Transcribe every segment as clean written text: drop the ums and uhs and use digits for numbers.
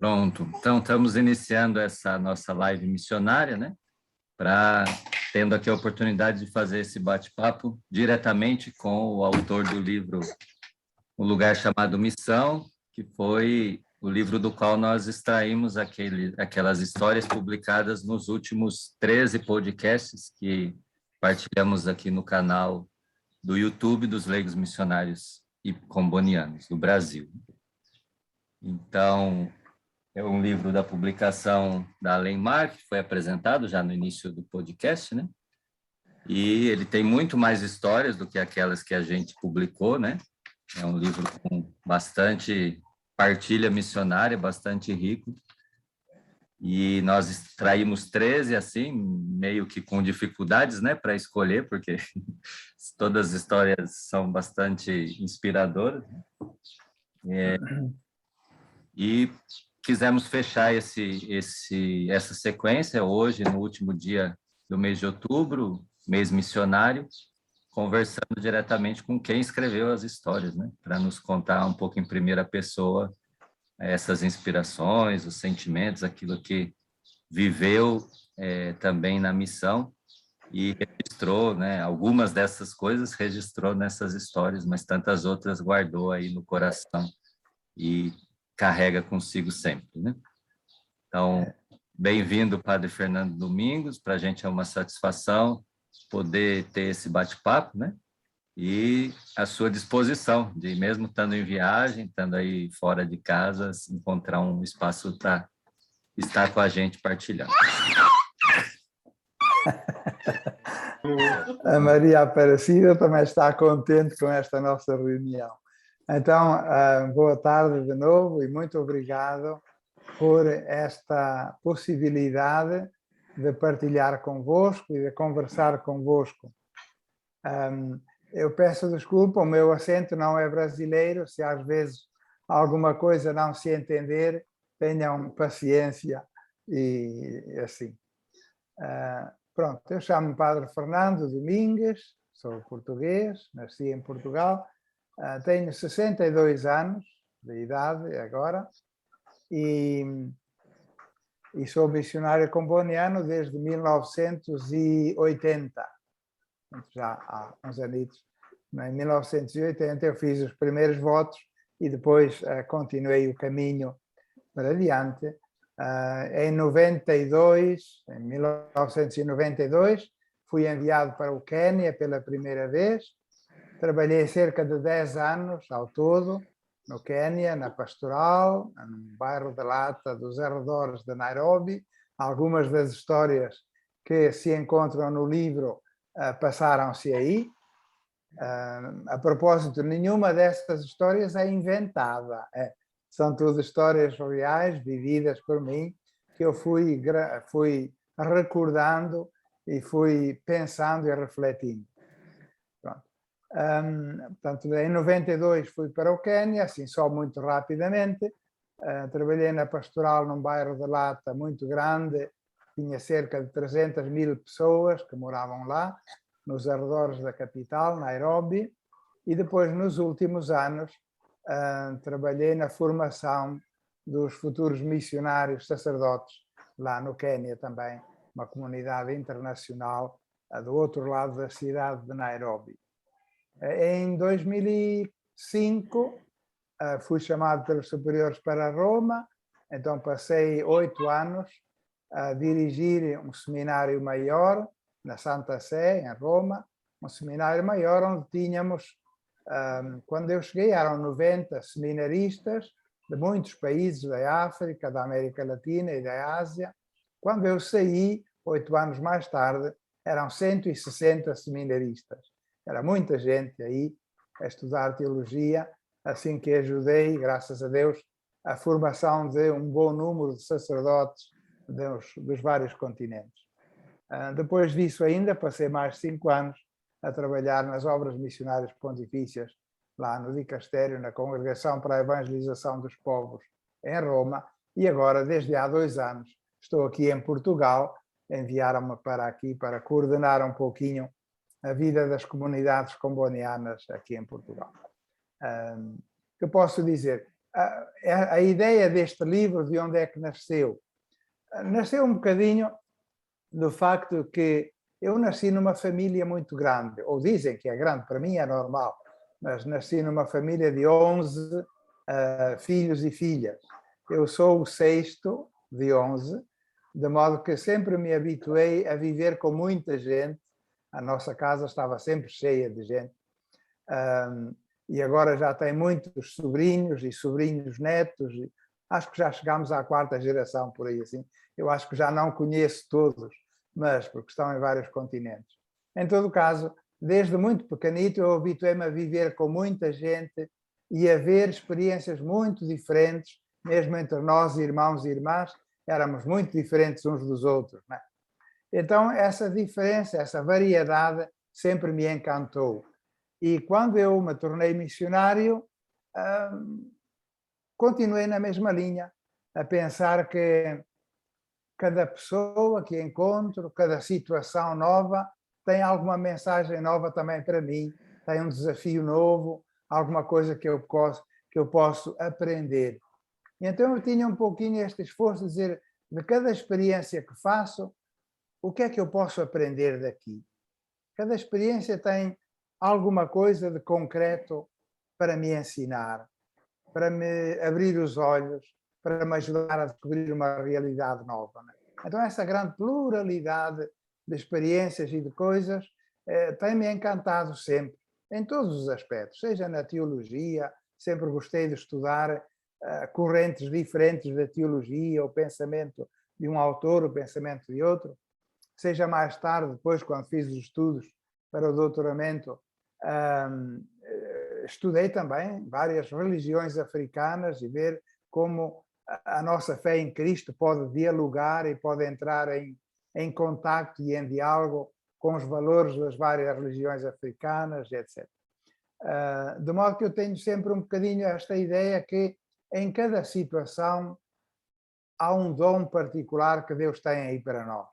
Pronto, então estamos iniciando essa nossa live missionária, né? Tendo aqui a oportunidade de fazer esse bate-papo diretamente com o autor do livro Um Lugar Chamado Missão, que foi o livro do qual nós extraímos aquelas histórias publicadas nos últimos 13 podcasts que partilhamos aqui no canal do YouTube dos Leigos Missionários e Combonianos do Brasil. Então, é um livro da publicação da Alemar, que foi apresentado já no início do podcast, né? E ele tem muito mais histórias do que aquelas que a gente publicou, né? É um livro com bastante partilha missionária, bastante rico. E nós extraímos 13, assim, meio que com dificuldades, né, para escolher, porque todas as histórias são bastante inspiradoras. E quisemos fechar essa sequência hoje, no último dia do mês de outubro, mês missionário, conversando diretamente com quem escreveu as histórias, né? Para nos contar um pouco em primeira pessoa essas inspirações, os sentimentos, aquilo que viveu também na missão e registrou, né? Algumas dessas coisas registrou nessas histórias, mas tantas outras guardou aí no coração e carrega consigo sempre, né? Então, bem-vindo, Padre Fernando Domingos. Para a gente é uma satisfação poder ter esse bate-papo, né? E à sua disposição, de mesmo estando em viagem, estando aí fora de casa, encontrar um espaço para estar com a gente partilhando. A Maria Aparecida também está contente com esta nossa reunião. Então, boa tarde de novo e muito obrigado por esta possibilidade de partilhar convosco e de conversar convosco. Eu peço desculpa, o meu acento não é brasileiro, se às vezes alguma coisa não se entender, tenham paciência e assim. Pronto, eu chamo-me Padre Fernando Domingues, sou português, nasci em Portugal, tenho 62 anos de idade agora e sou missionário comboniano desde 1980. Já há uns anitos. Em 1980 eu fiz os primeiros votos e depois continuei o caminho para adiante. Em 1992, fui enviado para o Quênia pela primeira vez. Trabalhei cerca de 10 anos ao todo no Quênia, na pastoral, no bairro de Lata, dos arredores de Nairobi. Algumas das histórias que se encontram no livro passaram-se aí. A propósito, nenhuma dessas histórias é inventada. São tudo histórias reais, vividas por mim, que eu fui recordando e fui pensando e refletindo. Pronto. Portanto, em 92 fui para o Quênia, assim só muito rapidamente. Trabalhei na pastoral num bairro de Lata muito grande, tinha cerca de 300.000 pessoas que moravam lá, nos arredores da capital, Nairobi, e depois, nos últimos anos, trabalhei na formação dos futuros missionários sacerdotes, lá no Quênia também, uma comunidade internacional do outro lado da cidade de Nairobi. Em 2005, fui chamado pelos superiores para Roma, então passei 8 anos a dirigir um seminário maior na Santa Sé, em Roma, um seminário maior onde tínhamos, quando eu cheguei, eram 90 seminaristas de muitos países da África, da América Latina e da Ásia. Quando eu saí, 8 anos mais tarde, eram 160 seminaristas. Era muita gente aí a estudar teologia, assim que ajudei, graças a Deus, a formação de um bom número de sacerdotes dos vários continentes. Depois disso ainda, passei mais 5 anos a trabalhar nas obras missionárias pontifícias, lá no dicastério, na Congregação para a Evangelização dos Povos, em Roma, e agora, desde há 2 anos, estou aqui em Portugal, enviaram-me para aqui para coordenar um pouquinho a vida das comunidades combonianas aqui em Portugal. Que posso dizer? a ideia deste livro, de onde é que nasceu? Nasceu um bocadinho do facto que eu nasci numa família muito grande, ou dizem que é grande, para mim é normal, mas nasci numa família de 11 filhos e filhas. Eu sou o sexto de 11, de modo que sempre me habituei a viver com muita gente. A nossa casa estava sempre cheia de gente. E agora já tem muitos sobrinhos e sobrinhos netos. Acho que já chegámos à 4ª geração, por aí assim. Eu acho que já não conheço todos, mas porque estão em vários continentes. Em todo caso, desde muito pequenito eu habituei-me a viver com muita gente e a ver experiências muito diferentes, mesmo entre nós, irmãos e irmãs, éramos muito diferentes uns dos outros, não é? Então, essa diferença, essa variedade sempre me encantou. E quando eu me tornei missionário, continuei na mesma linha, a pensar que cada pessoa que encontro, cada situação nova, tem alguma mensagem nova também para mim, tem um desafio novo, alguma coisa que eu posso aprender. E então eu tinha um pouquinho este esforço de dizer, de cada experiência que faço, o que é que eu posso aprender daqui? Cada experiência tem alguma coisa de concreto para me ensinar, para me abrir os olhos, para me ajudar a descobrir uma realidade nova, né? Então essa grande pluralidade de experiências e de coisas tem-me encantado sempre, em todos os aspectos, seja na teologia, sempre gostei de estudar correntes diferentes da teologia, o pensamento de um autor, o pensamento de outro, seja mais tarde, depois quando fiz os estudos para o doutoramento, estudei também várias religiões africanas e ver como a nossa fé em Cristo pode dialogar e pode entrar em contacto e em diálogo com os valores das várias religiões africanas, etc. De modo que eu tenho sempre um bocadinho esta ideia que em cada situação há um dom particular que Deus tem aí para nós.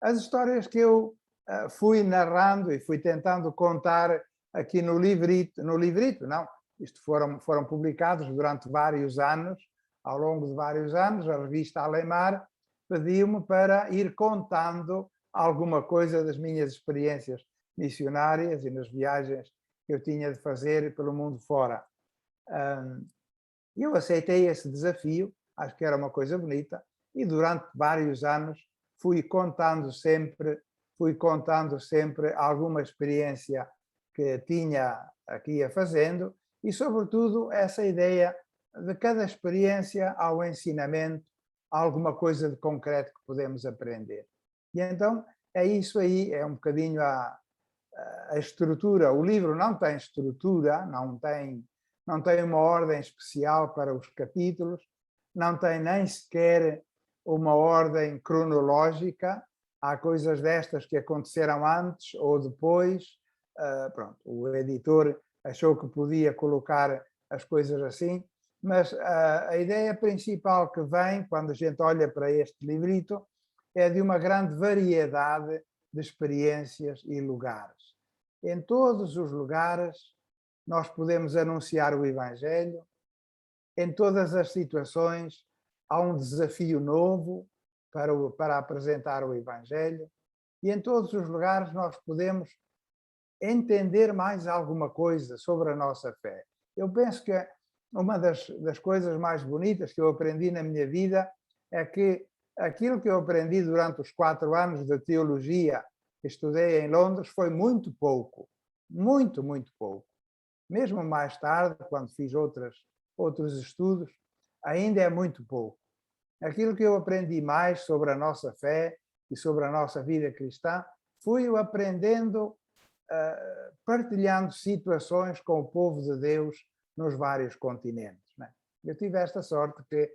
As histórias que eu fui narrando e fui tentando contar aqui no livrito não, isto foram publicados durante vários anos, ao longo de vários anos, a revista Alemar pediu-me para ir contando alguma coisa das minhas experiências missionárias e nas viagens que eu tinha de fazer pelo mundo fora. Eu aceitei esse desafio, acho que era uma coisa bonita, e durante vários anos fui contando sempre alguma experiência que tinha aqui a fazendo e, sobretudo, essa ideia de cada experiência ao ensinamento, alguma coisa de concreto que podemos aprender. E então é isso aí, é um bocadinho a estrutura. O livro não tem estrutura, não tem uma ordem especial para os capítulos, não tem nem sequer uma ordem cronológica. Há coisas destas que aconteceram antes ou depois. Pronto, o editor achou que podia colocar as coisas assim, mas a ideia principal que vem quando a gente olha para este livrito é de uma grande variedade de experiências e lugares. Em todos os lugares nós podemos anunciar o Evangelho, em todas as situações há um desafio novo para apresentar o Evangelho e em todos os lugares nós podemos entender mais alguma coisa sobre a nossa fé. Eu penso que uma das coisas mais bonitas que eu aprendi na minha vida é que aquilo que eu aprendi durante os 4 anos de teologia que estudei em Londres foi muito pouco, muito, muito pouco. Mesmo mais tarde, quando fiz outros estudos, ainda é muito pouco. Aquilo que eu aprendi mais sobre a nossa fé e sobre a nossa vida cristã, fui aprendendo, partilhando situações com o povo de Deus nos vários continentes, né? Eu tive esta sorte que,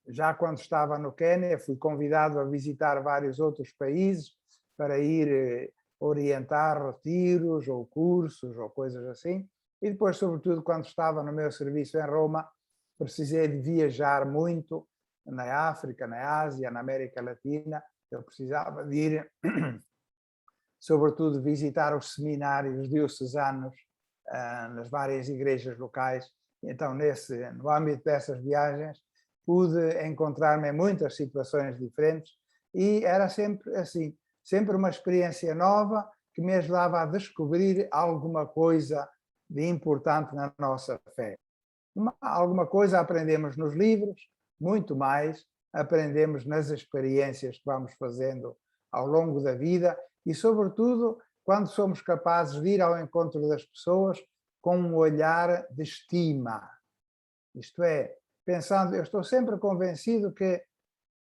já quando estava no Quênia, fui convidado a visitar vários outros países para ir orientar retiros ou cursos ou coisas assim. E depois, sobretudo, quando estava no meu serviço em Roma, precisei de viajar muito na África, na Ásia, na América Latina. Eu precisava de ir, sobretudo, visitar os seminários diocesanos nas várias igrejas locais Então, no âmbito dessas viagens, pude encontrar-me em muitas situações diferentes e era sempre assim, sempre uma experiência nova que me ajudava a descobrir alguma coisa de importante na nossa fé. Alguma coisa aprendemos nos livros, muito mais aprendemos nas experiências que vamos fazendo ao longo da vida e, sobretudo, quando somos capazes de ir ao encontro das pessoas com um olhar de estima. Isto é, pensando, eu estou sempre convencido que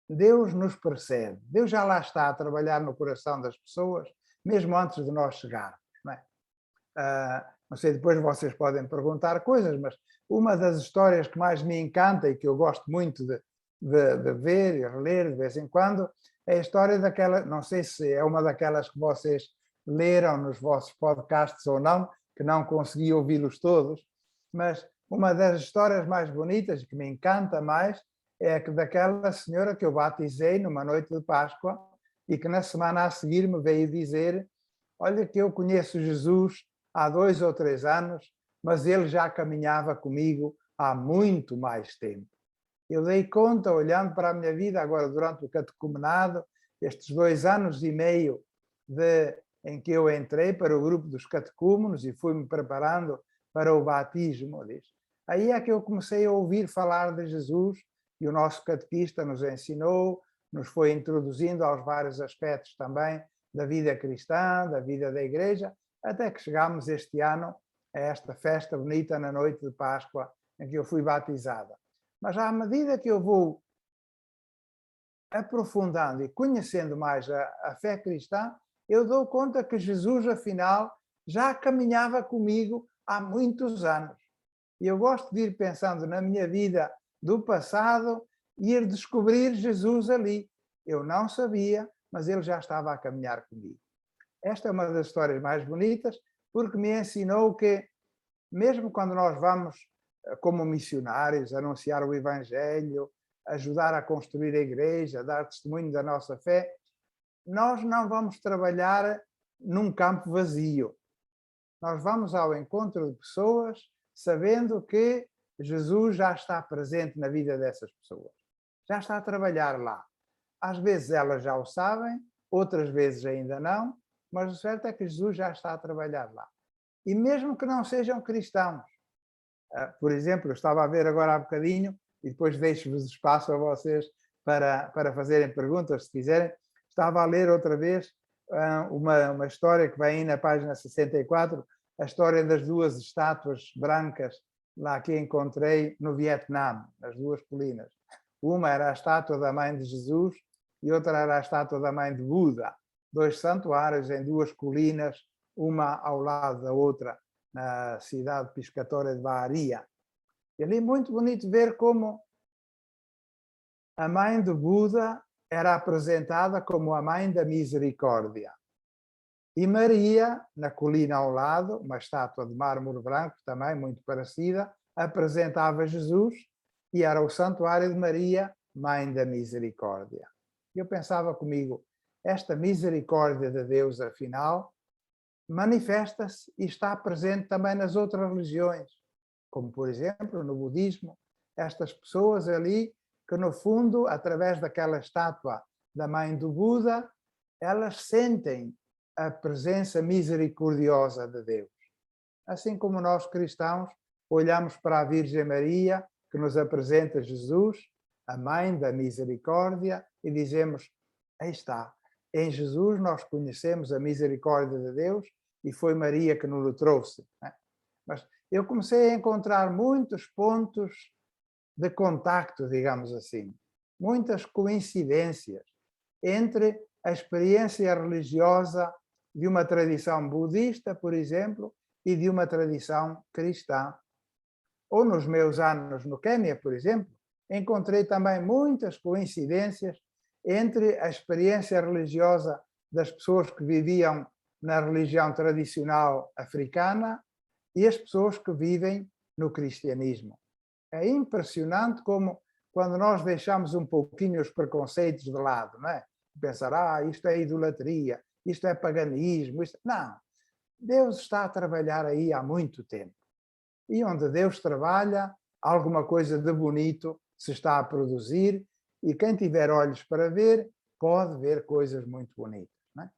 Deus nos percebe. Deus já lá está a trabalhar no coração das pessoas, mesmo antes de nós chegarmos. Não é? Não sei, depois vocês podem perguntar coisas, mas uma das histórias que mais me encanta e que eu gosto muito de ver e reler de vez em quando é a história daquela, não sei se é uma daquelas que vocês leram nos vossos podcasts ou não, que não consegui ouvi-los todos, mas uma das histórias mais bonitas e que me encanta mais é que daquela senhora que eu batizei numa noite de Páscoa e que na semana a seguir me veio dizer: olha que eu conheço Jesus há 2 ou 3 anos, mas ele já caminhava comigo há muito mais tempo. Eu dei conta, olhando para a minha vida agora durante o catecumenado, estes 2 anos e meio em que eu entrei para o grupo dos catecúmenos e fui-me preparando para o batismo, diz. Aí é que eu comecei a ouvir falar de Jesus e o nosso catequista nos ensinou, nos foi introduzindo aos vários aspectos também da vida cristã, da vida da igreja, até que chegámos este ano a esta festa bonita na noite de Páscoa em que eu fui batizada. Mas à medida que eu vou aprofundando e conhecendo mais a fé cristã, eu dou conta que Jesus, afinal, já caminhava comigo há muitos anos. E eu gosto de ir pensando na minha vida do passado e ir descobrir Jesus ali. Eu não sabia, mas ele já estava a caminhar comigo. Esta é uma das histórias mais bonitas, porque me ensinou que, mesmo quando nós vamos, como missionários, anunciar o Evangelho, ajudar a construir a igreja, dar testemunho da nossa fé, nós não vamos trabalhar num campo vazio. Nós vamos ao encontro de pessoas sabendo que Jesus já está presente na vida dessas pessoas. Já está a trabalhar lá. Às vezes elas já o sabem, outras vezes ainda não, mas o certo é que Jesus já está a trabalhar lá. E mesmo que não sejam cristãos, por exemplo, eu estava a ver agora há bocadinho, e depois deixo-vos espaço a vocês para fazerem perguntas, se quiserem, estava a ler outra vez uma história que vem aí na página 64, a história das 2 estátuas brancas lá que encontrei no Vietnã, nas 2 colinas. Uma era a estátua da Mãe de Jesus e outra era a estátua da Mãe de Buda. 2 santuários em 2 colinas, uma ao lado da outra, na cidade piscatória de Baharia. E ali é muito bonito ver como a Mãe de Buda era apresentada como a Mãe da Misericórdia. E Maria, na colina ao lado, uma estátua de mármore branco, também muito parecida, apresentava Jesus e era o santuário de Maria, Mãe da Misericórdia. Eu pensava comigo, esta misericórdia de Deus, afinal, manifesta-se e está presente também nas outras religiões, como, por exemplo, no budismo, estas pessoas ali que, no fundo, através daquela estátua da Mãe do Buda, elas sentem a presença misericordiosa de Deus. Assim como nós cristãos olhamos para a Virgem Maria, que nos apresenta Jesus, a Mãe da Misericórdia, e dizemos, aí está, em Jesus nós conhecemos a misericórdia de Deus e foi Maria que nos trouxe. Né? Mas eu comecei a encontrar muitos pontos de contacto, digamos assim, muitas coincidências entre a experiência religiosa de uma tradição budista, por exemplo, e de uma tradição cristã. Ou nos meus anos no Quênia, por exemplo, encontrei também muitas coincidências entre a experiência religiosa das pessoas que viviam na religião tradicional africana e as pessoas que vivem no cristianismo. É impressionante como, quando nós deixamos um pouquinho os preconceitos de lado, não é? Pensar, isto é idolatria, isto é paganismo, isto... Não, Deus está a trabalhar aí há muito tempo. e onde Deus trabalha, alguma coisa de bonito se está a produzir, e quem tiver olhos para ver, pode ver coisas muito bonitas. Não é?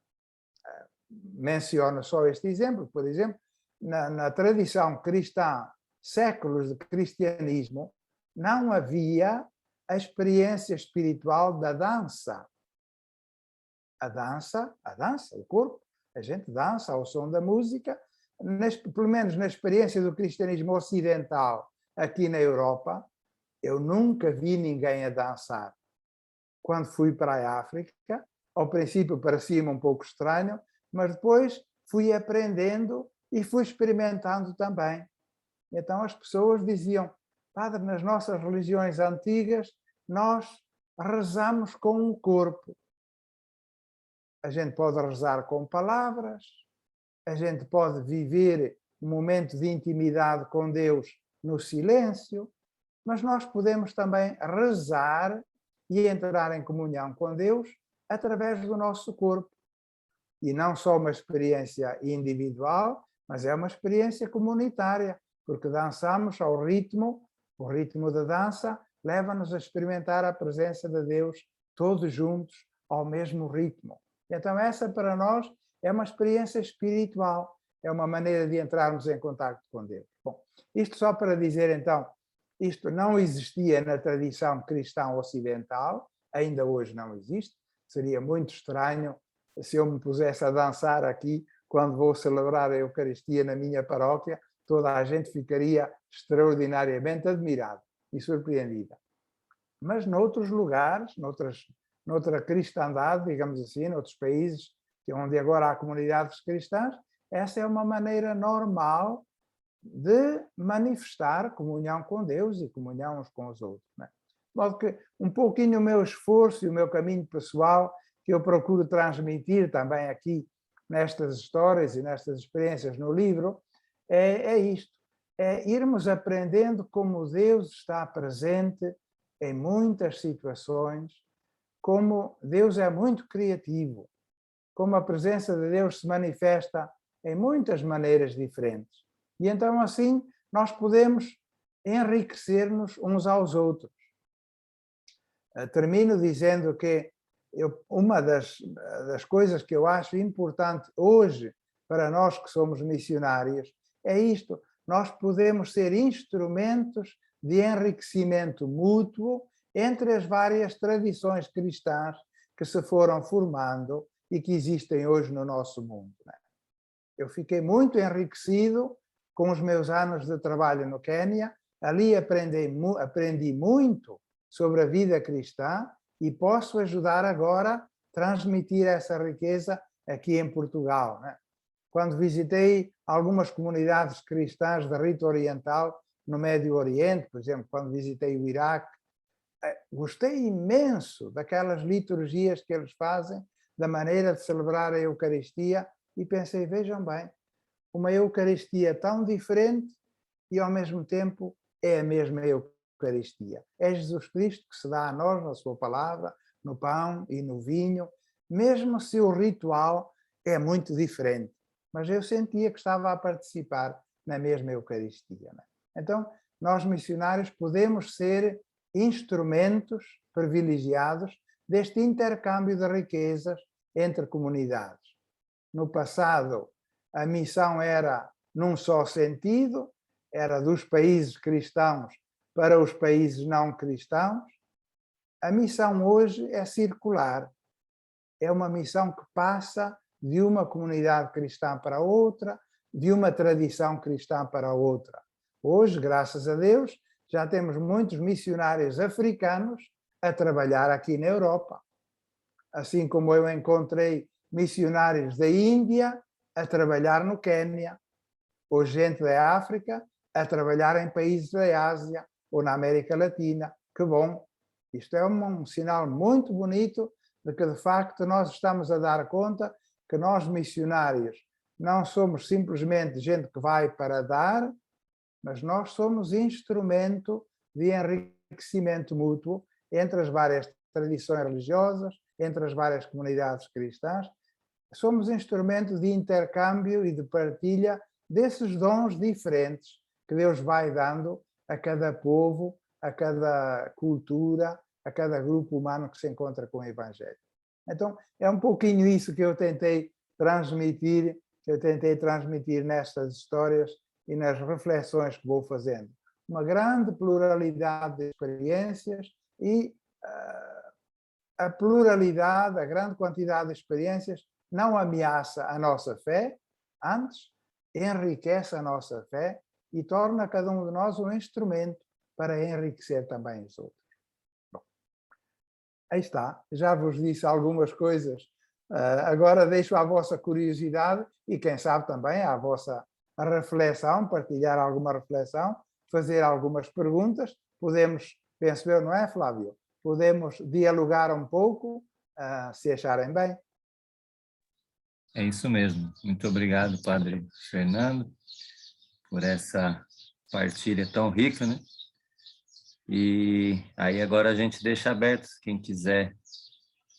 Menciono só este exemplo, por exemplo, na tradição cristã, séculos de cristianismo, não havia a experiência espiritual da dança. A dança, o corpo, a gente dança ao som da música, pelo menos na experiência do cristianismo ocidental aqui na Europa, eu nunca vi ninguém a dançar. Quando fui para a África, ao princípio parecia-me um pouco estranho, mas depois fui aprendendo e fui experimentando também. Então as pessoas diziam: padre, nas nossas religiões antigas nós rezamos com o corpo. A gente pode rezar com palavras, a gente pode viver um momento de intimidade com Deus no silêncio, mas nós podemos também rezar e entrar em comunhão com Deus através do nosso corpo. E não só uma experiência individual, mas é uma experiência comunitária, porque dançamos ao ritmo, o ritmo da dança leva-nos a experimentar a presença de Deus todos juntos ao mesmo ritmo. Então essa para nós é uma experiência espiritual, é uma maneira de entrarmos em contato com Deus. Bom, isto só para dizer então, isto não existia na tradição cristã ocidental, ainda hoje não existe, seria muito estranho se eu me pusesse a dançar aqui quando vou celebrar a Eucaristia na minha paróquia, toda a gente ficaria extraordinariamente admirada e surpreendida. Mas noutros lugares, noutra cristandade, digamos assim, noutros países onde agora há comunidades cristãs, essa é uma maneira normal de manifestar comunhão com Deus e comunhão uns com os outros. Não é? De modo que um pouquinho o meu esforço e o meu caminho pessoal, que eu procuro transmitir também aqui nestas histórias e nestas experiências no livro, é isto, é irmos aprendendo como Deus está presente em muitas situações, como Deus é muito criativo, como a presença de Deus se manifesta em muitas maneiras diferentes. E então assim nós podemos enriquecer-nos uns aos outros. Termino dizendo que uma das coisas que eu acho importante hoje para nós que somos missionários é isto: nós podemos ser instrumentos de enriquecimento mútuo entre as várias tradições cristãs que se foram formando e que existem hoje no nosso mundo. Eu fiquei muito enriquecido com os meus anos de trabalho no Quênia, ali aprendi muito sobre a vida cristã e posso ajudar agora a transmitir essa riqueza aqui em Portugal. Quando visitei algumas comunidades cristãs de rito oriental no Médio Oriente, por exemplo, quando visitei o Iraque, gostei imenso daquelas liturgias que eles fazem, da maneira de celebrar a Eucaristia, e pensei, vejam bem, uma Eucaristia tão diferente e ao mesmo tempo é a mesma Eucaristia. É Jesus Cristo que se dá a nós na sua palavra, no pão e no vinho, mesmo se o ritual é muito diferente. Mas eu sentia que estava a participar na mesma Eucaristia. Então, nós missionários podemos ser instrumentos privilegiados deste intercâmbio de riquezas entre comunidades. No passado, a missão era num só sentido, era dos países cristãos para os países não cristãos. A missão hoje é circular. É uma missão que passa de uma comunidade cristã para outra, de uma tradição cristã para outra. Hoje, graças a Deus, já temos muitos missionários africanos a trabalhar aqui na Europa. Assim como eu encontrei missionários da Índia a trabalhar no Quênia, ou gente da África a trabalhar em países da Ásia ou na América Latina. Que bom! Isto é um sinal muito bonito de que, de facto, nós estamos a dar conta que nós, missionários, não somos simplesmente gente que vai para dar, mas nós somos instrumento de enriquecimento mútuo entre as várias tradições religiosas, entre as várias comunidades cristãs. Somos instrumento de intercâmbio e de partilha desses dons diferentes que Deus vai dando a cada povo, a cada cultura, a cada grupo humano que se encontra com o Evangelho. Então, é um pouquinho isso que eu tentei transmitir nestas histórias e nas reflexões que vou fazendo. Uma grande pluralidade de experiências e a pluralidade, a grande quantidade de experiências não ameaça a nossa fé, antes enriquece a nossa fé e torna cada um de nós um instrumento para enriquecer também os outros. Bom, aí está, já vos disse algumas coisas, agora deixo à vossa curiosidade e quem sabe também à vossa reflexão, partilhar alguma reflexão, fazer algumas perguntas, podemos, penso eu, não é, Flávio? Podemos dialogar um pouco, se acharem bem. É isso mesmo. Muito obrigado, Padre Fernando, por essa partilha tão rica, né? E aí agora a gente deixa aberto, quem quiser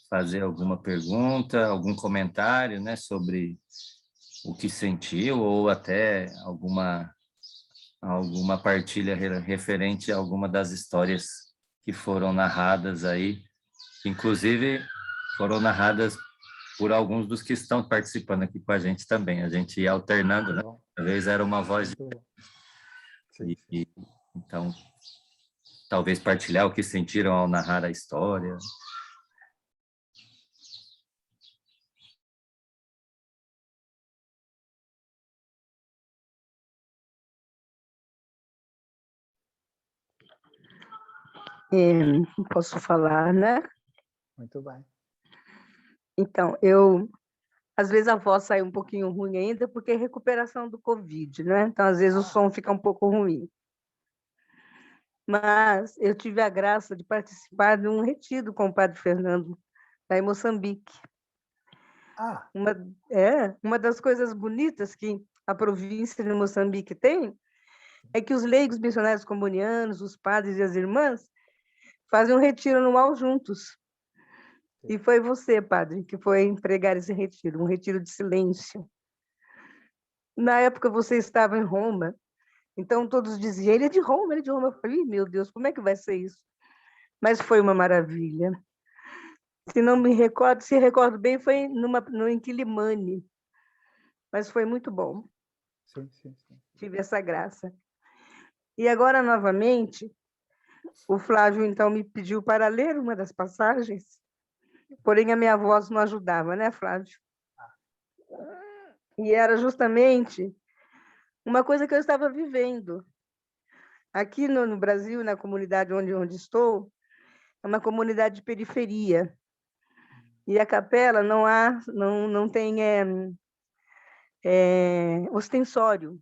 fazer alguma pergunta, algum comentário, né, sobre o que sentiu ou até alguma partilha referente a alguma das histórias que foram narradas aí, inclusive foram narradas por alguns dos que estão participando aqui com a gente também. A gente ia alternando, né? Às vezes era uma voz então, talvez partilhar o que sentiram ao narrar a história. Posso falar, né? Muito bem. Então, às vezes a voz sai um pouquinho ruim ainda, porque é recuperação do Covid, né? Então, às vezes o som fica um pouco ruim. Mas eu tive a graça de participar de um retiro com o Padre Fernando, lá em Moçambique. Uma das coisas bonitas que a província de Moçambique tem é que os leigos missionários comunianos, os padres e as irmãs, fazem um retiro anual juntos. E foi você, padre, que foi pregar esse retiro, um retiro de silêncio. Na época você estava em Roma, então todos diziam, ele é de Roma, ele é de Roma. Eu falei, meu Deus, como é que vai ser isso? Mas foi uma maravilha. Se não me recordo, se recordo bem, foi em Quilimane. Mas foi muito bom. Sim. Tive essa graça. E agora, novamente, o Flávio, então, me pediu para ler uma das passagens, porém a minha voz não ajudava, né, Flávio? E era justamente uma coisa que eu estava vivendo. Aqui no Brasil, na comunidade onde estou, é uma comunidade de periferia. E a capela não tem ostensório.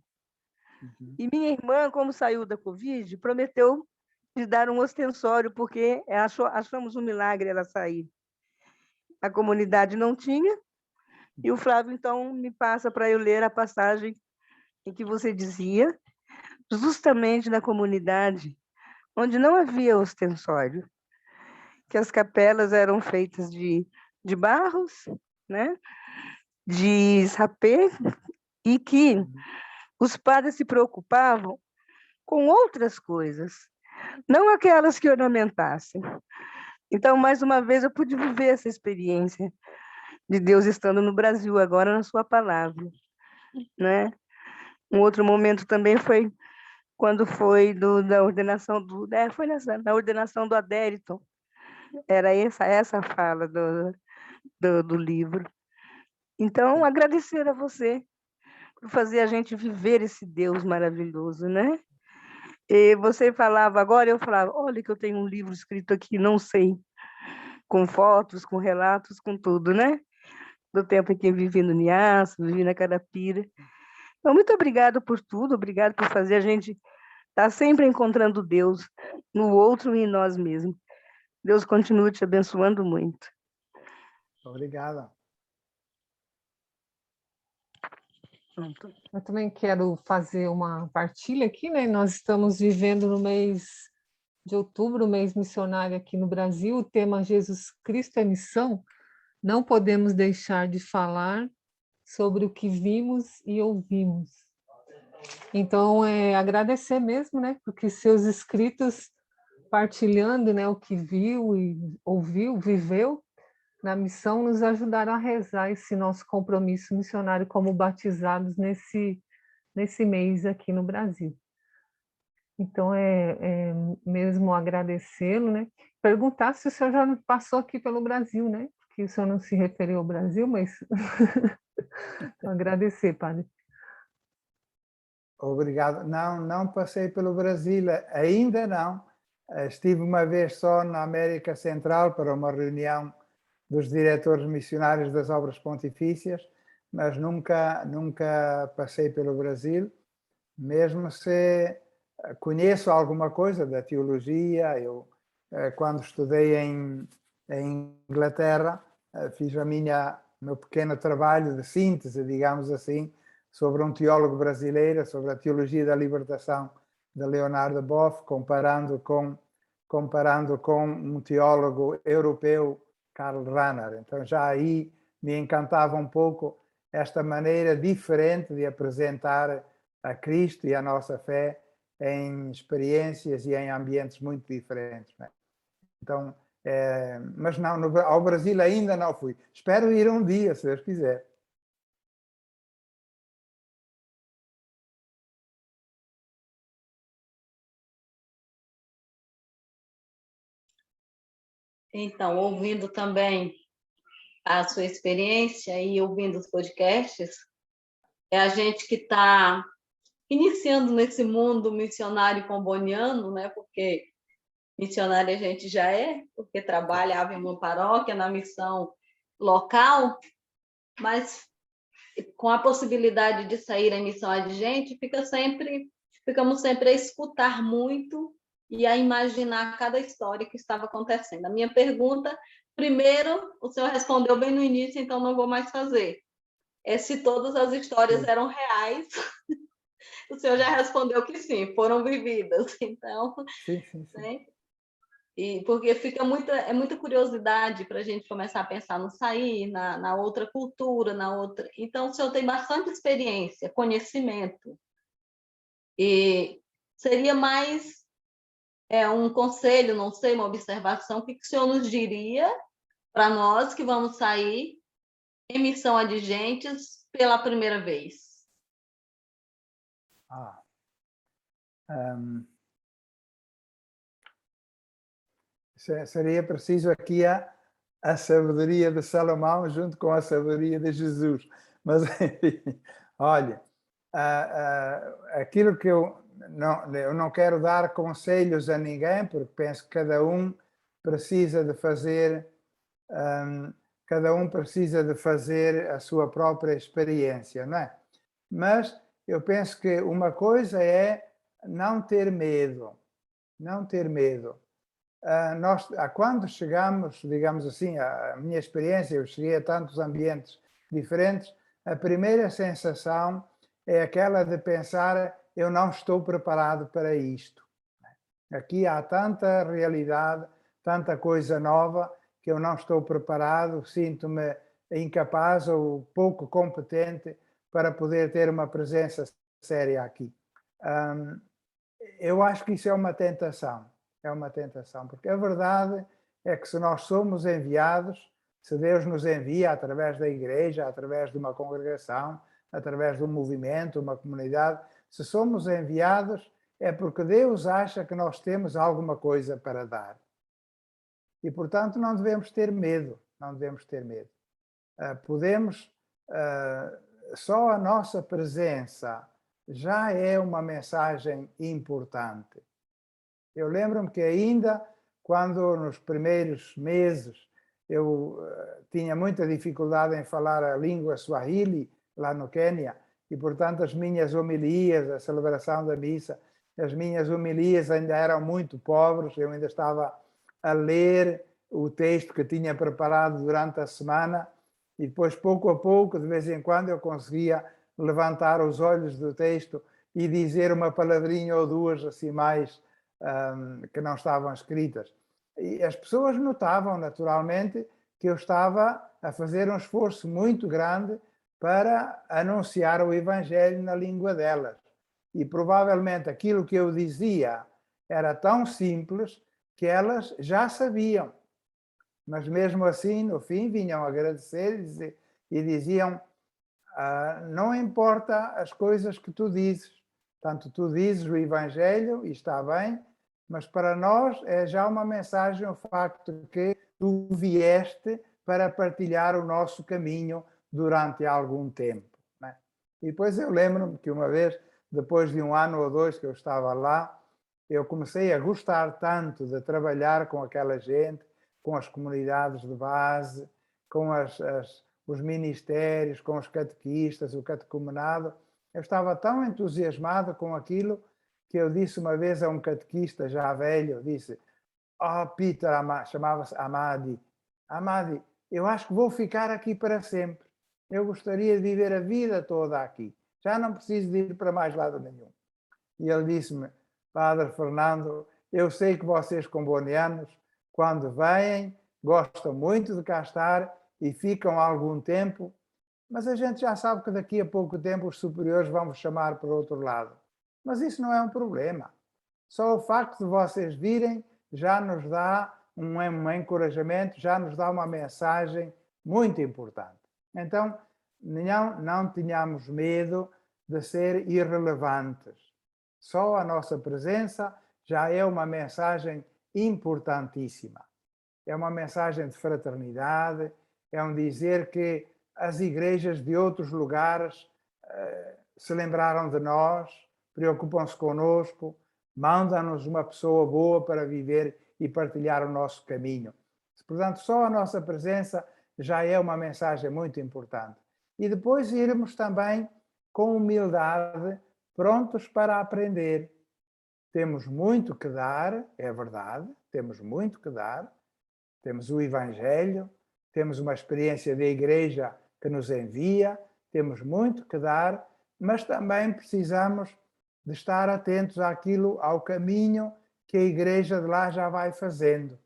E minha irmã, como saiu da Covid, prometeu de dar um ostensório, porque achamos um milagre ela sair. A comunidade não tinha, e o Flávio, então, me passa para eu ler a passagem em que você dizia, justamente na comunidade, onde não havia ostensório, que as capelas eram feitas de barros, né? De sapê, e que os padres se preocupavam com outras coisas, não aquelas que ornamentassem. Então, mais uma vez, eu pude viver essa experiência de Deus estando no Brasil, agora na sua palavra, né? Um outro momento também foi quando foi da ordenação na ordenação do Adérito. Era essa a fala do livro. Então, agradecer a você por fazer a gente viver esse Deus maravilhoso, né? E você falava agora, eu falava, olha que eu tenho um livro escrito aqui, não sei, com fotos, com relatos, com tudo, né? Do tempo em que eu vivi no Niassa, vivi na Carapira. Então, muito obrigada por tudo, obrigado por fazer a gente estar sempre encontrando Deus no outro e em nós mesmos. Deus continue te abençoando muito. Obrigada. Eu também quero fazer uma partilha aqui, né? Nós estamos vivendo no mês de outubro, o mês missionário aqui no Brasil, o tema Jesus Cristo é missão. Não podemos deixar de falar sobre o que vimos e ouvimos. Então, agradecer mesmo, né? Porque seus escritos partilhando, né, o que viu e ouviu, viveu na missão, nos ajudaram a rezar esse nosso compromisso missionário como batizados nesse mês aqui no Brasil. Então, mesmo agradecê-lo, né? Perguntar se o senhor já passou aqui pelo Brasil, né? Porque o senhor não se referiu ao Brasil, mas agradecer, padre. Obrigado. Não passei pelo Brasil, ainda não. Estive uma vez só na América Central para uma reunião dos diretores missionários das obras pontifícias, mas nunca passei pelo Brasil, mesmo se conheço alguma coisa da teologia. Eu, quando estudei em Inglaterra, fiz meu pequeno trabalho de síntese, digamos assim, sobre um teólogo brasileiro, sobre a teologia da libertação de Leonardo Boff, comparando com um teólogo europeu, Karl Rahner. Então já aí me encantava um pouco esta maneira diferente de apresentar a Cristo e a nossa fé em experiências e em ambientes muito diferentes, né? Então, mas não, ao Brasil ainda não fui. Espero ir um dia, se Deus quiser. Então, ouvindo também a sua experiência e ouvindo os podcasts, é a gente que está iniciando nesse mundo missionário comboniano, né? Porque missionária a gente já porque trabalhava em uma paróquia, na missão local, mas com a possibilidade de sair em missão adjunta, ficamos sempre a escutar muito e a imaginar cada história que estava acontecendo. A minha pergunta, primeiro, o senhor respondeu bem no início, então não vou mais fazer. Se todas as histórias eram reais, o senhor já respondeu que sim, foram vividas. Então, sim. Né? E porque é muita curiosidade para a gente começar a pensar no sair, na outra cultura, na outra. Então, o senhor tem bastante experiência, conhecimento. E seria mais um conselho, não sei, uma observação, o que o senhor nos diria para nós que vamos sair em missão adjuntos pela primeira vez? Seria preciso aqui a sabedoria de Salomão junto com a sabedoria de Jesus. Mas, enfim, olha, aquilo que eu não quero dar conselhos a ninguém, porque penso que cada um precisa de fazer a sua própria experiência, não é? Mas eu penso que uma coisa é não ter medo. Quando chegamos, digamos assim, a minha experiência, eu cheguei a tantos ambientes diferentes, a primeira sensação é aquela de pensar: eu não estou preparado para isto. Aqui há tanta realidade, tanta coisa nova, que eu não estou preparado, sinto-me incapaz ou pouco competente para poder ter uma presença séria aqui. Eu acho que isso é uma tentação. Porque a verdade é que se nós somos enviados, se Deus nos envia através da igreja, através de uma congregação, através de um movimento, uma comunidade, se somos enviados é porque Deus acha que nós temos alguma coisa para dar. E, portanto, não devemos ter medo. Só a nossa presença já é uma mensagem importante. Eu lembro-me que ainda quando nos primeiros meses eu tinha muita dificuldade em falar a língua Swahili lá no Quênia e, portanto, as minhas homilias, a celebração da missa, as minhas homilias ainda eram muito pobres. Eu ainda estava a ler o texto que tinha preparado durante a semana e depois, pouco a pouco, de vez em quando, eu conseguia levantar os olhos do texto e dizer uma palavrinha ou duas assim mais que não estavam escritas. E as pessoas notavam, naturalmente, que eu estava a fazer um esforço muito grande para anunciar o Evangelho na língua delas. E provavelmente aquilo que eu dizia era tão simples que elas já sabiam. Mas mesmo assim, no fim, vinham agradecer e diziam: não importa as coisas que tu dizes, tanto tu dizes o Evangelho, e está bem, mas para nós é já uma mensagem o facto de que tu vieste para partilhar o nosso caminho durante algum tempo. Né? E depois eu lembro-me que uma vez, depois de 1 ano ou 2 que eu estava lá, eu comecei a gostar tanto de trabalhar com aquela gente, com as comunidades de base, com os ministérios, com os catequistas, o catecumenado. Eu estava tão entusiasmado com aquilo que eu disse uma vez a um catequista já velho, disse: Peter, chamava-se Amadi, Amadi, eu acho que vou ficar aqui para sempre. Eu gostaria de viver a vida toda aqui. Já não preciso de ir para mais lado nenhum. E ele disse-me: Padre Fernando, eu sei que vocês combonianos, quando vêm, gostam muito de cá estar e ficam algum tempo, mas a gente já sabe que daqui a pouco tempo os superiores vão vos chamar para o outro lado. Mas isso não é um problema. Só o facto de vocês virem já nos dá um encorajamento, já nos dá uma mensagem muito importante. Então, não tenhamos medo de ser irrelevantes. Só a nossa presença já é uma mensagem importantíssima. É uma mensagem de fraternidade, é um dizer que as igrejas de outros lugares se lembraram de nós, preocupam-se conosco, mandam-nos uma pessoa boa para viver e partilhar o nosso caminho. Portanto, só a nossa presença já é uma mensagem muito importante. E depois irmos também com humildade, prontos para aprender. Temos muito que dar, é verdade, temos muito que dar. Temos o Evangelho, temos uma experiência da Igreja que nos envia, temos muito que dar, mas também precisamos de estar atentos ao caminho que a Igreja de lá já vai fazendo.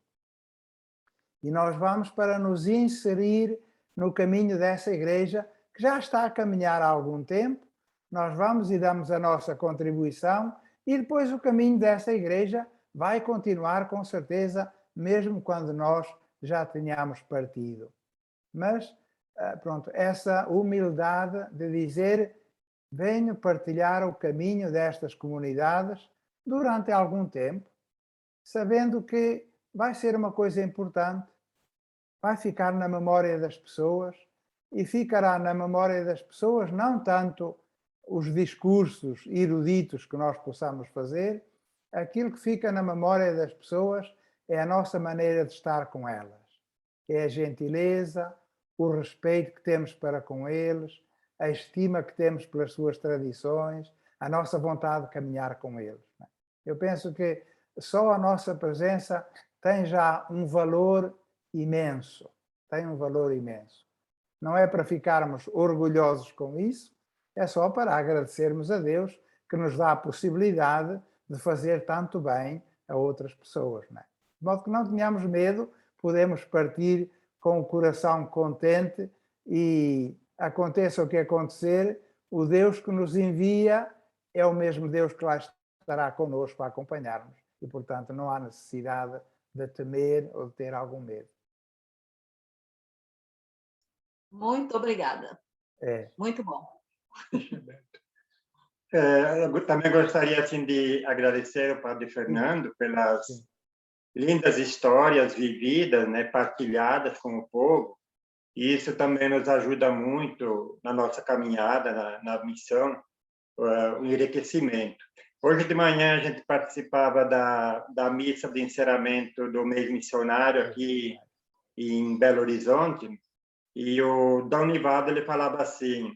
E nós vamos para nos inserir no caminho dessa Igreja que já está a caminhar há algum tempo, nós vamos e damos a nossa contribuição e depois o caminho dessa Igreja vai continuar com certeza, mesmo quando nós já tenhamos partido. Mas, pronto, essa humildade de dizer: venho partilhar o caminho destas comunidades durante algum tempo, sabendo que vai ser uma coisa importante, vai ficar na memória das pessoas e ficará na memória das pessoas não tanto os discursos eruditos que nós possamos fazer, aquilo que fica na memória das pessoas é a nossa maneira de estar com elas. É a gentileza, o respeito que temos para com eles, a estima que temos pelas suas tradições, a nossa vontade de caminhar com eles. Eu penso que só a nossa presença tem já um valor imenso. Tem um valor imenso. Não é para ficarmos orgulhosos com isso, é só para agradecermos a Deus que nos dá a possibilidade de fazer tanto bem a outras pessoas. Não é? De modo que não tenhamos medo, podemos partir com o coração contente e aconteça o que acontecer, o Deus que nos envia é o mesmo Deus que lá estará connosco a acompanhar-nos. E, portanto, não há necessidade de temer ou de ter algum medo. Muito obrigada. Muito bom. Eu também gostaria assim, de agradecer ao Padre Fernando pelas lindas histórias vividas, né, partilhadas com o povo. E isso também nos ajuda muito na nossa caminhada, na missão, o enriquecimento. Hoje de manhã a gente participava da missa de encerramento do mês missionário aqui em Belo Horizonte, e o Dom Nivaldo ele falava assim,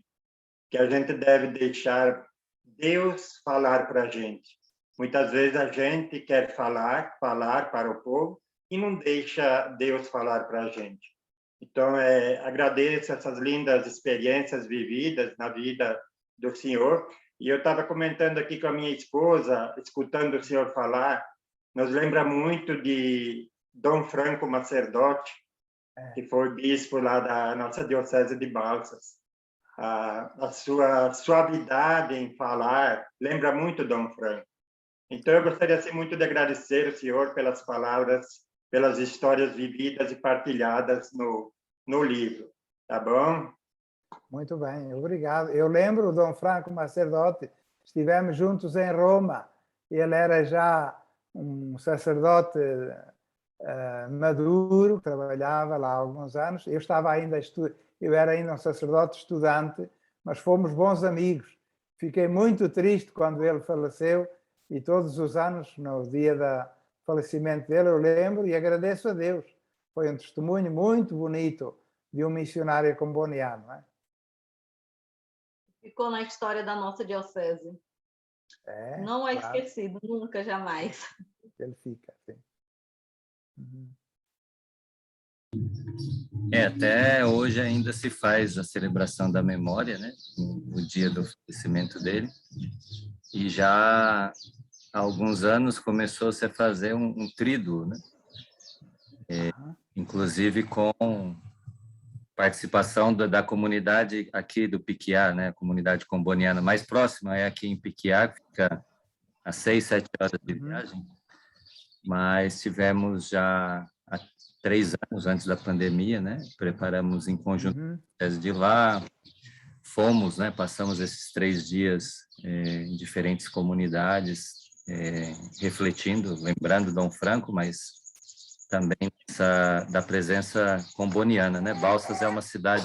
que a gente deve deixar Deus falar para a gente. Muitas vezes a gente quer falar para o povo e não deixa Deus falar para a gente. Então, agradeço essas lindas experiências vividas na vida do senhor. E eu estava comentando aqui com a minha esposa, escutando o senhor falar, nos lembra muito de Dom Franco Macerdotti, que foi bispo lá da nossa diocese de Balsas. a sua suavidade em falar lembra muito Dom Franco. Então, eu gostaria assim, muito de agradecer o senhor pelas palavras, pelas histórias vividas e partilhadas no livro. Tá bom? Muito bem, obrigado. Eu lembro o Dom Franco Sacerdote, estivemos juntos em Roma. Ele era já um sacerdote maduro, trabalhava lá há alguns anos. Eu estava ainda eu era ainda um sacerdote estudante, mas fomos bons amigos. Fiquei muito triste quando ele faleceu e todos os anos, no dia do falecimento dele, eu lembro e agradeço a Deus. Foi um testemunho muito bonito de um missionário comboniano, não é? Ficou na história da nossa diocese. Não é claro. esquecido, nunca, jamais. Ele fica, sim. Uhum. Até hoje ainda se faz a celebração da memória, né? O dia do falecimento dele. E já há alguns anos começou-se a fazer um tríduo, né? Inclusive com participação da comunidade aqui do Piquiá, né? A comunidade comboniana mais próxima é aqui em Piquiá, que fica a 6, 7 horas de viagem. Mas tivemos já há 3 anos antes da pandemia, né? Preparamos em conjunto de lá, fomos, né? Passamos esses 3 dias em diferentes comunidades, refletindo, lembrando Dom Franco, mas também da presença comboniana, né? Balsas é uma cidade,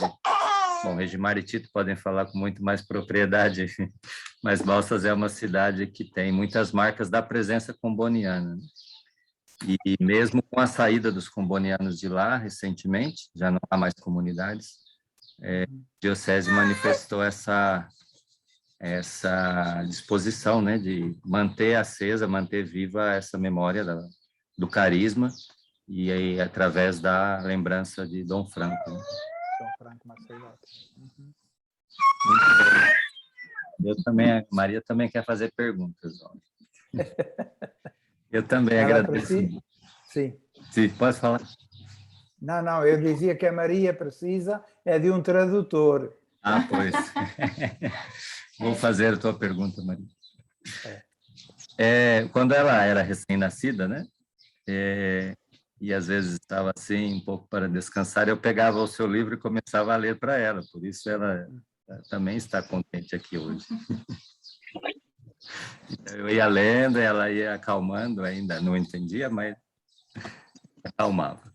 bom, Regimar e Tito podem falar com muito mais propriedade, mas Balsas é uma cidade que tem muitas marcas da presença comboniana, né? E mesmo com a saída dos combonianos de lá, recentemente, já não há mais comunidades, a Diocese manifestou essa disposição, né, de manter acesa, manter viva essa memória do carisma, e aí através da lembrança de Dom Franco. Né? Dom Franco Sacerdote. Muito bem. Eu também, Maria também quer fazer perguntas. Eu também agradeço. Sim. Sim, pode falar. Não, eu dizia que a Maria precisa de um tradutor. Ah, pois. Vou fazer a tua pergunta, Maria. Quando ela era recém-nascida, né? E às vezes estava assim, um pouco para descansar, eu pegava o seu livro e começava a ler para ela, por isso ela também está contente aqui hoje. Eu ia lendo, ela ia acalmando, ainda não entendia, mas acalmava.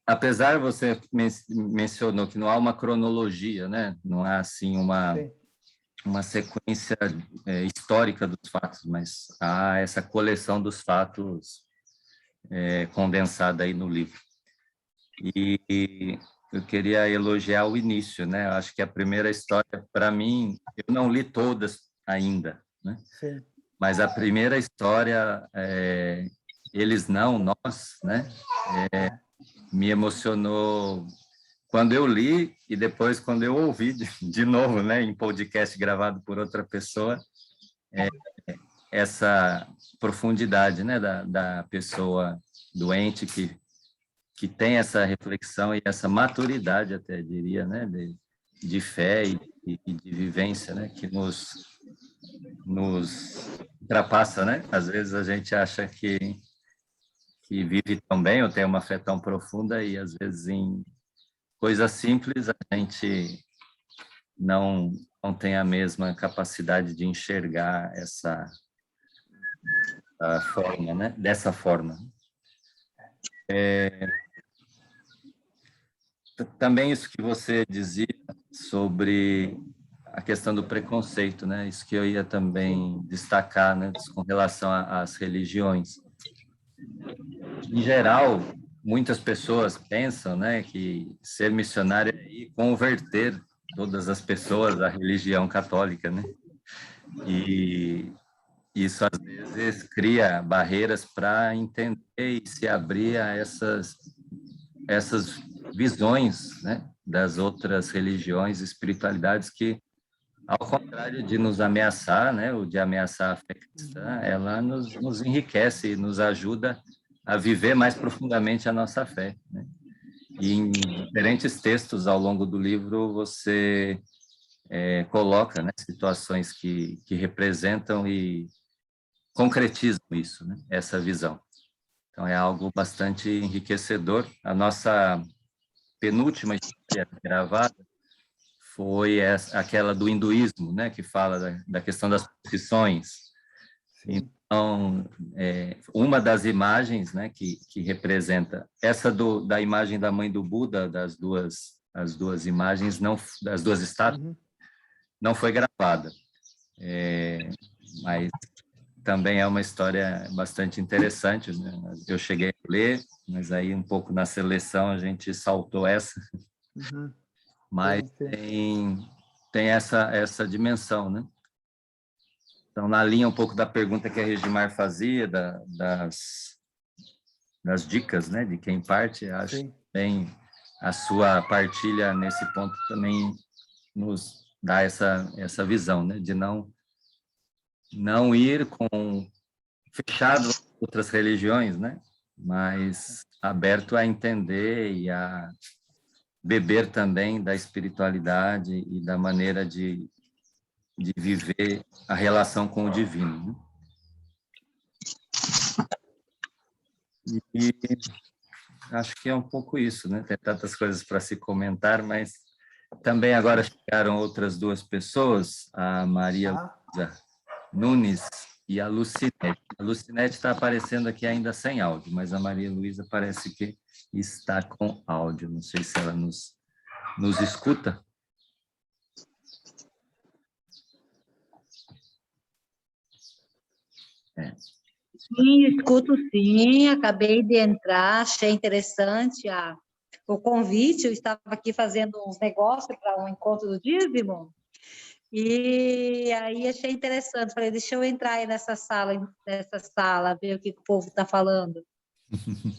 Apesar, você mencionou que não há uma cronologia, né? Não há assim uma sequência histórica dos fatos, mas há essa coleção dos fatos condensada aí no livro. E eu queria elogiar o início, né? Eu acho que a primeira história, para mim, eu não li todas ainda, né? Sim. Mas a primeira história, Eles Não, Nós, né? Me emocionou quando eu li e depois quando eu ouvi de novo, né? Em podcast gravado por outra pessoa, essa profundidade, né? Da pessoa doente que tem essa reflexão e essa maturidade, até diria, né? De fé e de vivência, né? Que nos ultrapassa, né? Às vezes a gente acha que vive tão bem ou tem uma fé tão profunda e às vezes em coisas simples a gente não tem a mesma capacidade de enxergar essa forma, né? Dessa forma. Também isso que você dizia sobre a questão do preconceito, né? Isso que eu ia também destacar, né? Com relação às religiões. Em geral, muitas pessoas pensam, né, que ser missionário é converter todas as pessoas à religião católica, né? E isso às vezes cria barreiras para entender e se abrir a essas visões, né, das outras religiões e espiritualidades que, ao contrário de nos ameaçar, né, ou de ameaçar a fé cristã, ela nos enriquece e nos ajuda a viver mais profundamente a nossa fé, né? E em diferentes textos ao longo do livro você coloca, né, situações que representam e concretizam isso, né, essa visão. Então é algo bastante enriquecedor. A nossa penúltima história gravada foi aquela do hinduísmo, né, que fala da questão das profissões. Sim. Então, uma das imagens, né, que representa essa da imagem da mãe do Buda, as duas imagens, das duas estátuas, não foi gravada, mas também é uma história bastante interessante, né? Eu cheguei a ler, mas aí um pouco na seleção a gente saltou essa, mas tem essa dimensão, né? Então, na linha um pouco da pergunta que a Regimar fazia, das dicas, né, de quem parte, acho que bem a sua partilha nesse ponto também nos dá essa visão, né, de não ir fechado a outras religiões, né, mas aberto a entender e a beber também da espiritualidade e da maneira de viver a relação com o divino, né? E acho que é um pouco isso, né? Tem tantas coisas para se comentar, mas também agora chegaram outras duas pessoas, a Maria Luísa Nunes e a Lucinete. A Lucinete está aparecendo aqui ainda sem áudio, mas a Maria Luísa parece que está com áudio. Não sei se ela nos escuta. Sim, escuto sim, acabei de entrar, achei interessante o convite, eu estava aqui fazendo uns negócios para um encontro do dízimo, e aí achei interessante, falei, deixa eu entrar aí nessa sala, ver o que o povo está falando.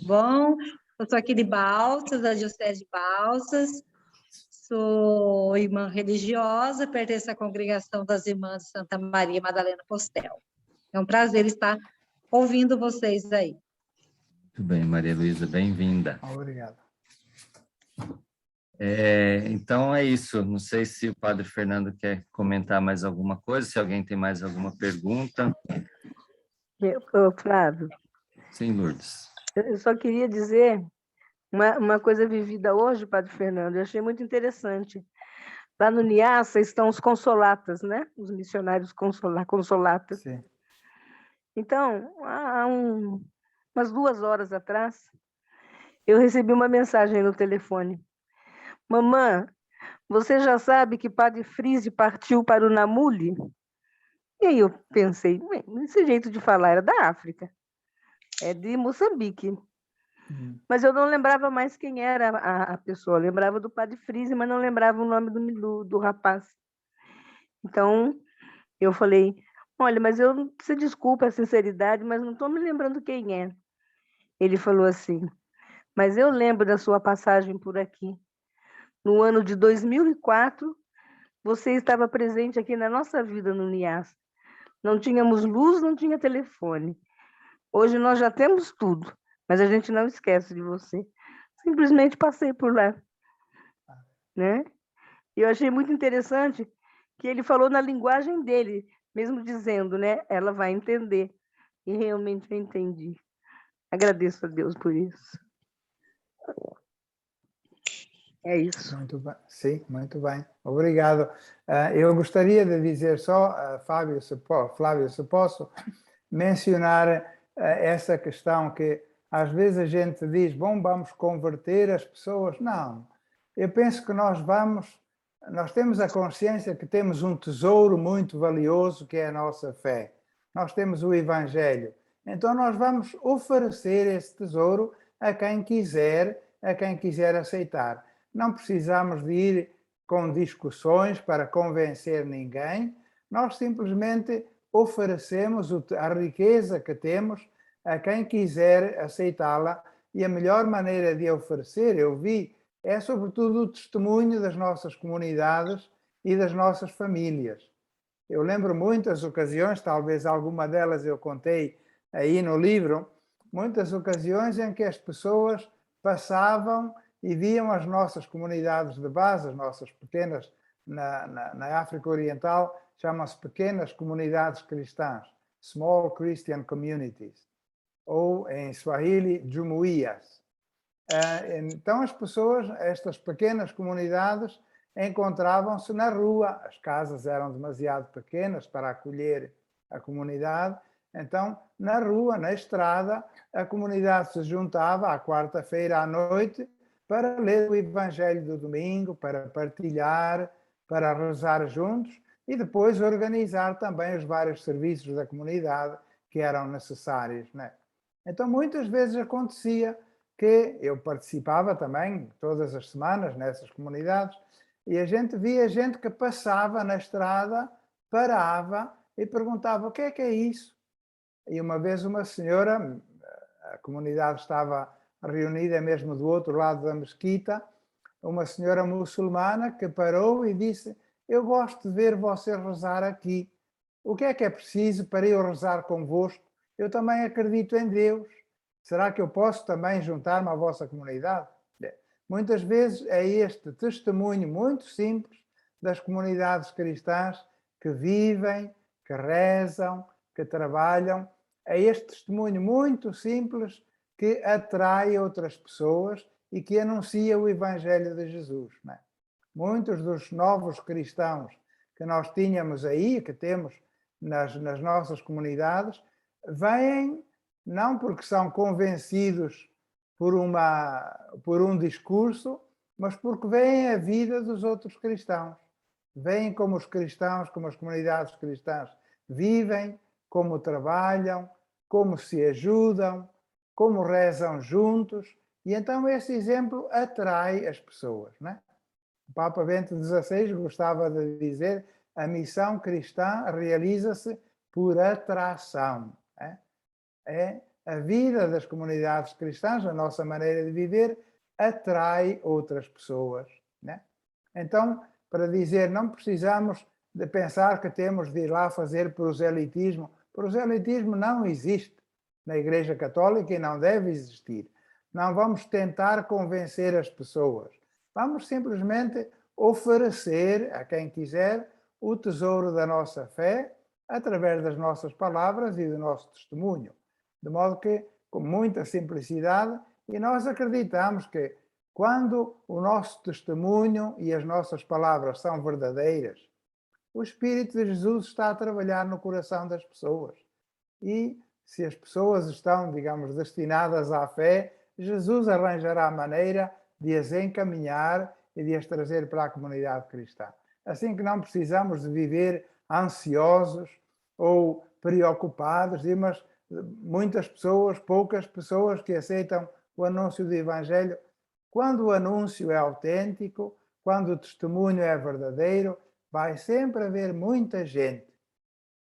Bom, eu sou aqui de Balsas, da Diocese de Balsas, sou irmã religiosa, pertenço à congregação das Irmãs de Santa Maria Madalena Postel. É um prazer estar ouvindo vocês aí. Muito bem, Maria Luísa, bem-vinda. Obrigado. Então é isso. Não sei se o Padre Fernando quer comentar mais alguma coisa, se alguém tem mais alguma pergunta. Flávio. Sim, Lourdes. Eu só queria dizer uma coisa vivida hoje, Padre Fernando, eu achei muito interessante. Lá no Niassa estão os consolatas, né? Os missionários consolatas. Sim. Então, há umas 2 horas atrás, eu recebi uma mensagem no telefone. Mamã, você já sabe que Padre Frise partiu para o Namule? E aí eu pensei, esse jeito de falar era da África, é de Moçambique. Mas eu não lembrava mais quem era a pessoa, eu lembrava do Padre Frise, mas não lembrava o nome do rapaz. Então, eu falei, olha, mas você desculpa a sinceridade, mas não estou me lembrando quem é. Ele falou assim, mas eu lembro da sua passagem por aqui. No ano de 2004, você estava presente aqui na nossa vida no Niassa. Não tínhamos luz, não tinha telefone. Hoje nós já temos tudo, mas a gente não esquece de você. Simplesmente passei por lá, né? E eu achei muito interessante que ele falou na linguagem dele, mesmo dizendo, né? Ela vai entender. E realmente eu entendi. Agradeço a Deus por isso. É isso. Muito bem. Sim, muito bem. Obrigado. Eu gostaria de dizer só, Flávio, se posso, mencionar essa questão que às vezes a gente diz, bom, vamos converter as pessoas. Não. Eu penso que nós temos a consciência que temos um tesouro muito valioso que é a nossa fé. Nós temos o Evangelho. Então nós vamos oferecer esse tesouro a quem quiser aceitar. Não precisamos de ir com discussões para convencer ninguém. Nós simplesmente oferecemos a riqueza que temos a quem quiser aceitá-la. E a melhor maneira de oferecer, eu vi, é sobretudo o testemunho das nossas comunidades e das nossas famílias. Eu lembro muitas ocasiões, talvez alguma delas eu contei aí no livro, muitas ocasiões em que as pessoas passavam e viam as nossas comunidades de base, as nossas pequenas, na África Oriental, chamam-se pequenas comunidades cristãs, Small Christian Communities, ou em Swahili, Jumuias. Então as pessoas, estas pequenas comunidades, encontravam-se na rua, as casas eram demasiado pequenas para acolher a comunidade, então na rua, na estrada, a comunidade se juntava à quarta-feira à noite para ler o Evangelho do domingo, para partilhar, para rezar juntos e depois organizar também os vários serviços da comunidade que eram necessários, né? Então muitas vezes acontecia que eu participava também todas as semanas nessas comunidades e a gente via gente que passava na estrada, parava e perguntava: o que é isso? E uma vez uma senhora, a comunidade estava reunida mesmo do outro lado da mesquita, uma senhora muçulmana que parou e disse: eu gosto de ver você rezar aqui. O que é preciso para eu rezar convosco? Eu também acredito em Deus. Será que eu posso também juntar-me à vossa comunidade? Muitas vezes é este testemunho muito simples das comunidades cristãs que vivem, que rezam, que trabalham. É este testemunho muito simples que atrai outras pessoas e que anuncia o Evangelho de Jesus, né? Muitos dos novos cristãos que nós tínhamos aí, que temos nas nossas comunidades, vêm não porque são convencidos por um discurso, mas porque veem a vida dos outros cristãos. Veem como os cristãos, como as comunidades cristãs vivem, como trabalham, como se ajudam, como rezam juntos. E então esse exemplo atrai as pessoas, né? O Papa Bento XVI gostava de dizer: a missão cristã realiza-se por atração, né? A vida das comunidades cristãs, a nossa maneira de viver, atrai outras pessoas, né? Então, para dizer, não precisamos de pensar que temos de ir lá fazer proselitismo. Proselitismo não existe na Igreja Católica e não deve existir. Não vamos tentar convencer as pessoas. Vamos simplesmente oferecer a quem quiser o tesouro da nossa fé através das nossas palavras e do nosso testemunho. De modo que, com muita simplicidade, e nós acreditamos que quando o nosso testemunho e as nossas palavras são verdadeiras, o Espírito de Jesus está a trabalhar no coração das pessoas. E se as pessoas estão, digamos, destinadas à fé, Jesus arranjará a maneira de as encaminhar e de as trazer para a comunidade cristã. Assim que não precisamos de viver ansiosos ou preocupados, mas muitas pessoas, poucas pessoas que aceitam o anúncio do Evangelho. Quando o anúncio é autêntico, quando o testemunho é verdadeiro, vai sempre haver muita gente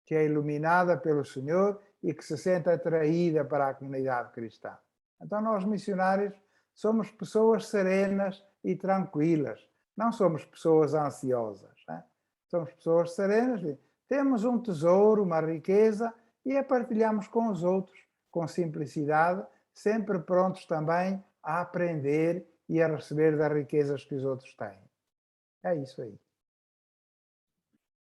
que é iluminada pelo Senhor e que se sente atraída para a comunidade cristã. Então nós missionários somos pessoas serenas e tranquilas, não somos pessoas ansiosas, né? Somos pessoas serenas, temos um tesouro, uma riqueza e a partilhamos com os outros, com simplicidade, sempre prontos também a aprender e a receber das riquezas que os outros têm. É isso aí.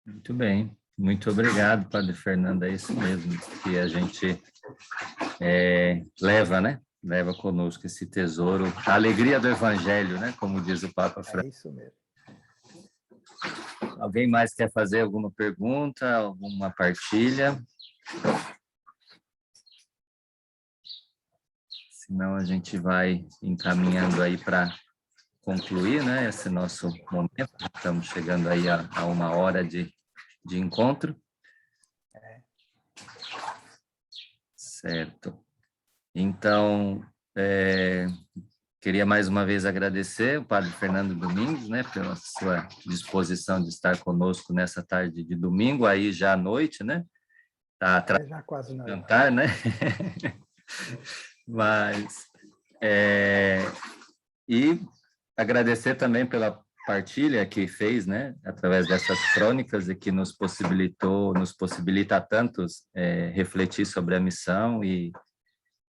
Muito bem. Muito obrigado, Padre Fernando. É isso mesmo que a gente leva, né? Leva conosco esse tesouro, a alegria do Evangelho, né? Como diz o Papa Francisco. É isso mesmo. Alguém mais quer fazer alguma pergunta, alguma partilha? Senão a gente vai encaminhando aí para concluir, né? Esse nosso momento. Estamos chegando aí a 1 hora de encontro. Certo. Então, queria mais uma vez agradecer o Padre Fernando Domingos, né, pela sua disposição de estar conosco nessa tarde de domingo, aí já à noite, né? Tá já quase noite. Jantar, né? Mas, e agradecer também pela partilha que fez, né, através dessas crônicas e que nos possibilita a tantos refletir sobre a missão e,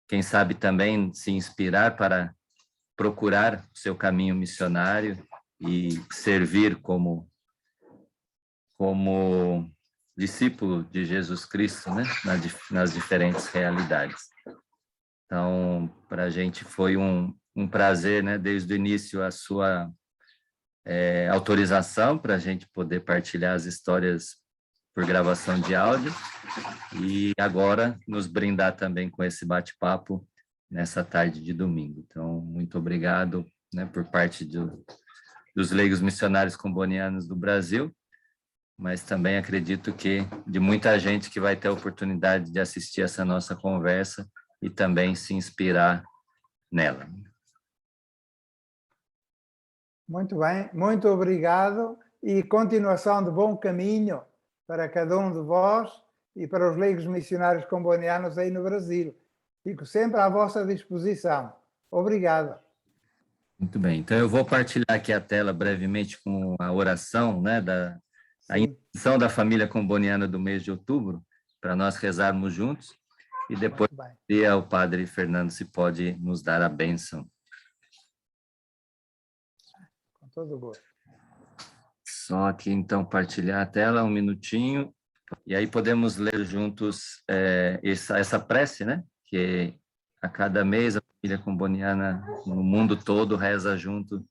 quem sabe, também se inspirar para procurar o seu caminho missionário e servir como discípulo de Jesus Cristo, né? Nas diferentes realidades. Então, para a gente foi um prazer, né? Desde o início, a sua autorização para a gente poder partilhar as histórias por gravação de áudio e agora nos brindar também com esse bate-papo nessa tarde de domingo. Então, muito obrigado, né, por parte dos leigos missionários combonianos do Brasil, mas também acredito que de muita gente que vai ter a oportunidade de assistir essa nossa conversa e também se inspirar nela. Muito bem, muito obrigado e continuação de bom caminho para cada um de vós e para os leigos missionários combonianos aí no Brasil. Fico sempre à vossa disposição. Obrigado. Muito bem, então eu vou partilhar aqui a tela brevemente com a oração, né, a intenção da família comboniana do mês de outubro, para nós rezarmos juntos, e depois o padre Fernando se pode nos dar a bênção. Com todo gosto. Só aqui, então, partilhar a tela, um minutinho, e aí podemos ler juntos essa prece, né? Que a cada mês a família comboniana no mundo todo reza junto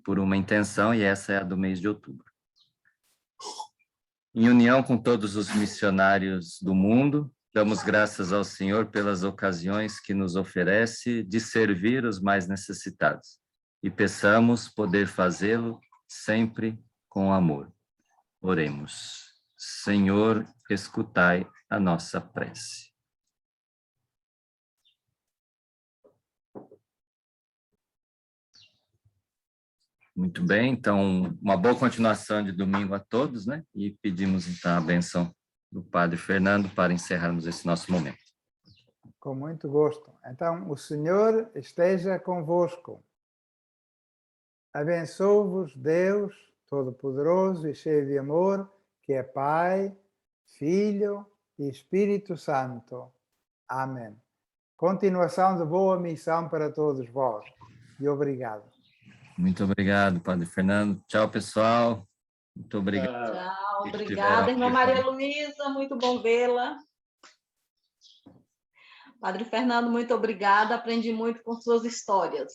por uma intenção, e essa é a do mês de outubro. Em união com todos os missionários do mundo, damos graças ao Senhor pelas ocasiões que nos oferece de servir os mais necessitados, e peçamos poder fazê-lo sempre com amor. Oremos. Senhor, escutai a nossa prece. Muito bem, então, uma boa continuação de domingo a todos, né? E pedimos, então, a bênção do Padre Fernando para encerrarmos esse nosso momento. Com muito gosto. Então, o Senhor esteja convosco. Abençoe-vos, Deus Todo-Poderoso e cheio de amor, que é Pai, Filho e Espírito Santo. Amém. Continuação de boa missão para todos vós. E obrigado. Muito obrigado, Padre Fernando. Tchau, pessoal. Muito obrigado. Tchau, obrigada, irmã Maria Luísa, muito bom vê-la. Padre Fernando, muito obrigada, aprendi muito com suas histórias.